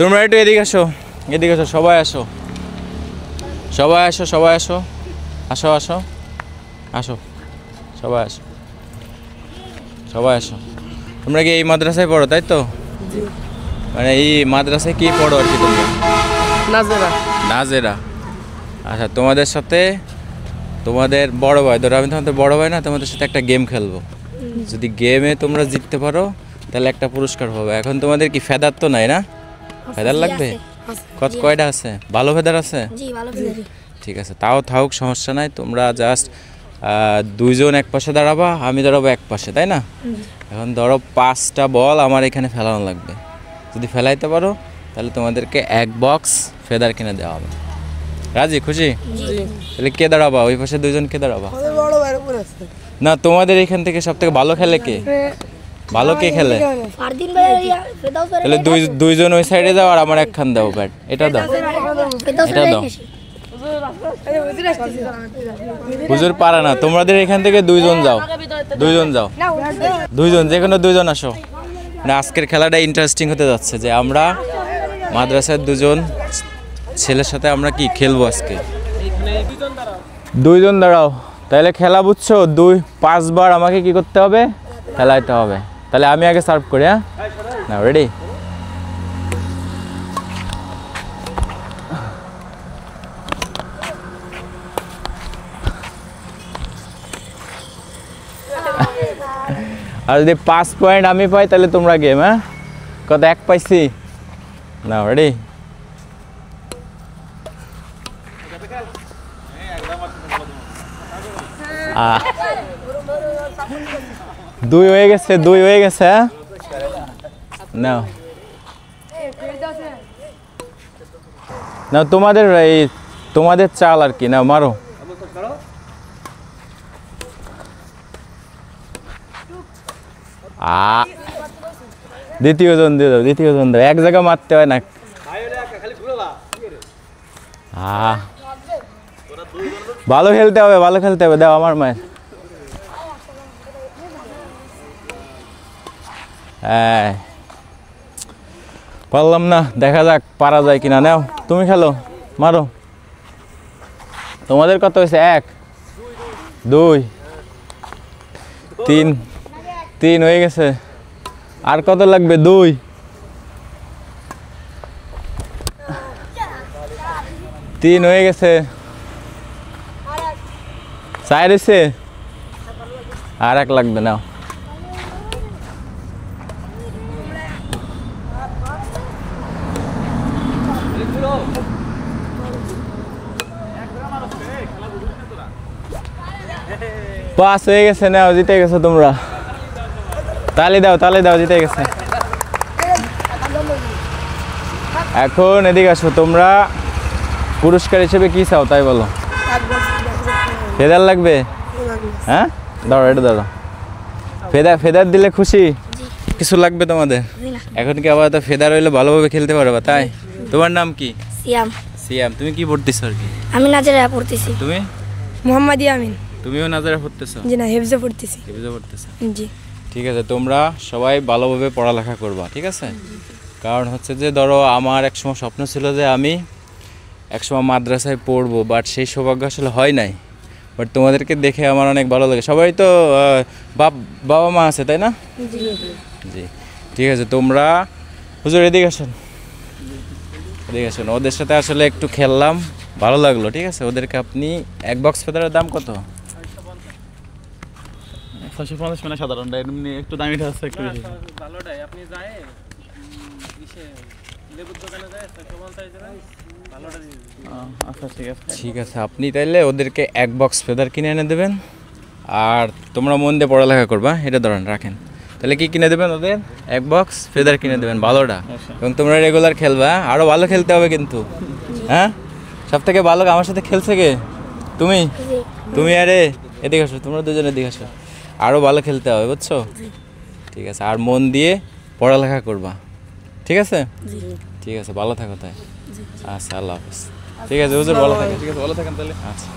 তোমরা একটু এদিকে আসো, এদিকে আসো, সবাই আসো, সবাই আসো, সবাই আসো, আসো আসো আসো, সবাই আসো, সবাই আসো। তোমরা কি এই মাদ্রাসায় পড়ো, তাই তো? মানে এই মাদ্রাসায় কি পড়ো আর কি তোমরা? নাজেরা। নাজেরা। আচ্ছা, তোমাদের সাথে তোমাদের বড় ভাই, ধরো আমি তোমাদের বড় ভাই না, তোমাদের সাথে একটা গেম খেলবো। যদি গেমে তোমরা জিততে পারো তাহলে একটা পুরস্কার পাবে। এখন তোমাদের কি ফেদার তো নাই না? ফেদার লাগবে? কয়টা আছে? ভালো ফেদার আছে? ঠিক আছে, তাও থাকুক, সমস্যা নাই। তোমরা জাস্ট দুইজন এক পাশে দাঁড়াবা, আমি দাঁড়াবো এক পাশে, তাই না? এখন ধরো 5টা বল আমার এখানে ফেলানো লাগবে। যদি ফেলাইতে পারো তাহলে তোমাদেরকে 1 বক্স ফেদার কিনে দেওয়া হবে। রাজি, খুশি? তাহলে কে দাঁড়াবা ওই পাশে? দুইজন কে দাঁড়াবা? না, তোমাদের এখান থেকে সব থেকে ভালো খেলে কে? ভালো কে খেলে? তাহলে দুইজন ওই সাইডে যাও আর আমার একখান দাও ব্যাট। এটা দাও, এটা দাও। হুজুর পারে না, তোমাদের এখান থেকে দুইজন যাও, দুইজন যাও, দুইজন, যে কোনো দুইজন আসো। না, আজকের খেলাটা ইন্টারেস্টিং হতে যাচ্ছে যে আমরা মাদ্রাসার দুজন ছেলের সাথে আমরা কি খেলবো আজকে। দুইজন দাঁড়াও, তাহলে খেলা বুঝছো? 5 বার আমাকে কি করতে হবে? খেলাইতে হবে। তাহলে আমি আগে সার্ভ করি। হ্যাঁ, না, রেডি? আর যদি 5 পয়েন্ট আমি পাই তাহলে তোমরা গেম। হ্যাঁ, কত? 1 পাইছি না? রেডি? দুই হয়ে গেছে, 2 হয়ে গেছে। নাও নাও, তোমাদের এই তোমাদের চাল আর কি। নাও, মারো। দ্বিতীয় জন দিয়ে দাও, দ্বিতীয় জন দাও। এক জায়গা মারতে হয় না। ভালো খেলতে হবে, ভালো খেলতে হবে। দাও আমার মায়ের। হ্যাঁ, পারলাম না, দেখা যাক পারা যায় কিনা। নাও, তুমি খেলো, মারো। তোমাদের কত হয়েছে? 1, 2, 3 হয়ে গেছে। আর কত লাগবে? 2। 3 হয়ে গেছে। 4 হয়েছে। আর 1 লাগবে। নাও, পাস হয়ে গেছে। নাও, জিতে গেছো তোমরা। তালি দাও, তালি দাও, জিতে গেছে। এখন এদিকে আসো, তোমরা পুরস্কার হিসেবে কি চাও তাই বলো। ফেদার লাগবে? হ্যাঁ, দাঁড়ো, এটা দাঁড়ো। ফেদার দিলে খুশি? কিছু লাগবে তোমাদের? এখন কি আবার তো ফেদার হইলে ভালোভাবে খেলতে পারবা, তাই? তোমার নাম কি? সিয়াম। সিয়াম। তুমি কি পড়তেছো আর কি? আমি নাজেরা পড়তেছি। তুমি? মোহাম্মদ আমিন। তুমিও নাজেরা পড়তেছো? জি না, হেফজে পড়তেছি। হেফজে পড়তেছো? জি। ঠিক আছে, তোমরা সবাই ভালোভাবে পড়ালেখা করবা, ঠিক আছে? কারণ হচ্ছে যে ধরো আমার একসময় স্বপ্ন ছিল যে আমি একসময় মাদ্রাসায় পড়বো, বাট সেই সৌভাগ্য আসলে হয় নাই। বাট তোমাদেরকে দেখে আমার অনেক ভালো লাগে। সবাই তো বাবা মা আছে, তাই না? জি, ঠিক আছে। তোমরা হুজুর এদিকে আসেন, এদিকে আসেন। ওদের সাথে আসলে একটু খেললাম, ভালো লাগলো, ঠিক আছে? ওদেরকে আপনি 1 বক্স ফেদারের দাম কত? 650 মানে সাধারণটা, এমনি একটু দামিটা আছে, একটু বেশি। ভালোটাই আপনি যায় ইসে লেবুর দোকানে যায় 650 দেবেন, ভালোটা দিয়ে দিবেন। আচ্ছা, ঠিক আছে। ঠিক আছে, আপনি তাইলে ওদেরকে 1 বক্স ফেদার কিনে এনে দেবেন। আর তোমরা মন দিয়ে পড়ালেখা করবা, এটা ধরেন রাখেন। তাহলে কি কিনে দেবেন ওদের? 1 বক্স ফেদার কিনে দেবেন, ভালোটা। এবং তোমরা রেগুলার খেলবা, আরও ভালো খেলতে হবে কিন্তু। হ্যাঁ, সব থেকে ভালো আমার সাথে খেলছে কে? তুমি। তুমি আরে এদিকে আসো, তোমরা দুজনে এদিকে আসো। আরও ভালো খেলতে হবে, বুঝছো? ঠিক আছে, আর মন দিয়ে পড়ালেখা করবা, ঠিক আছে? ঠিক আছে, ভালো থাকো তাই। আচ্ছা, আল্লাহ হাফেজ। ঠিক আছে হুজুর, ভালো থাকেন। ঠিক আছে, ভালো থাকেন তাহলে। আচ্ছা।